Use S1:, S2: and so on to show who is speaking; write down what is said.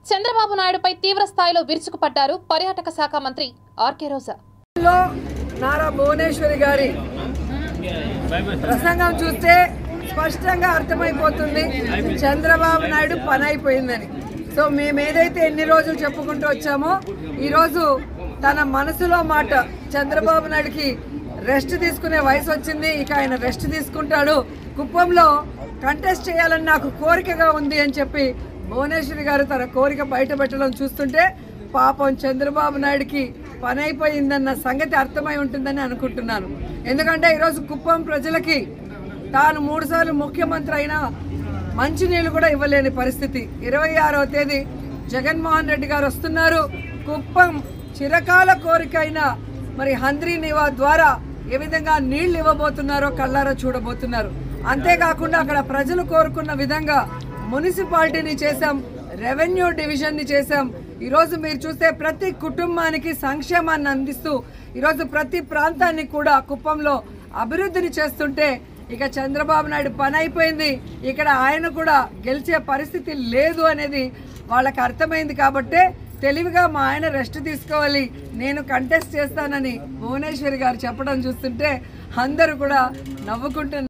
S1: చంద్రబాబు నాయుడుపై తీవ్ర స్థాయిలో విరుచుకుపడ్డారు పర్యాటక శాఖ మంత్రి ఆర్కే రోజా.
S2: నారా భువనేశ్వరి గారి ప్రసంగం చూస్తే స్పష్టంగా అర్థమైపోతుంది చంద్రబాబు నాయుడు పని అయిపోయిందని. సో మేము ఏదైతే ఎన్ని రోజులు చెప్పుకుంటూ వచ్చామో ఈరోజు తన మనసులో మాట, చంద్రబాబు నాయుడుకి రెస్ట్ తీసుకునే వయసు వచ్చింది, ఇక ఆయన రెస్ట్ తీసుకుంటాడు, కుప్పంలో కంటెస్ట్ చేయాలని నాకు కోరికగా ఉంది అని చెప్పి భువనేశ్వరి గారు తన కోరిక బయట పెట్టడం చూస్తుంటే పాపం చంద్రబాబు నాయుడుకి పని అయిపోయిందన్న సంగతి అర్థమై ఉంటుందని అనుకుంటున్నాను. ఎందుకంటే ఈరోజు కుప్పం ప్రజలకి తాను 3 సార్లు ముఖ్యమంత్రి అయినా మంచినీళ్ళు కూడా ఇవ్వలేని పరిస్థితి. 26వ తేదీ జగన్మోహన్ రెడ్డి గారు వస్తున్నారు. కుప్పం చిరకాల కోరిక అయిన మరి హంద్రీ నివా ద్వారా ఏ విధంగా నీళ్లు ఇవ్వబోతున్నారో కళ్ళారా చూడబోతున్నారు. అంతేకాకుండా అక్కడ ప్రజలు కోరుకున్న విధంగా మున్సిపాలిటీని చేశాం, రెవెన్యూ డివిజన్ని చేశాం. ఈరోజు మీరు చూస్తే ప్రతి కుటుంబానికి సంక్షేమాన్ని అందిస్తూ ఈరోజు ప్రతి ప్రాంతాన్ని కూడా కుప్పంలో అభివృద్ధిని చేస్తుంటే ఇక చంద్రబాబు నాయుడు పని అయిపోయింది, ఇక్కడ ఆయన కూడా గెలిచే పరిస్థితి లేదు అనేది వాళ్ళకి అర్థమైంది. కాబట్టే తెలివిగా మా ఆయన రెస్ట్ తీసుకోవాలి, నేను కంటెస్ట్ చేస్తానని భువనేశ్వరి గారు చెప్పడం చూస్తుంటే అందరూ కూడా నవ్వుకుంటున్నారు.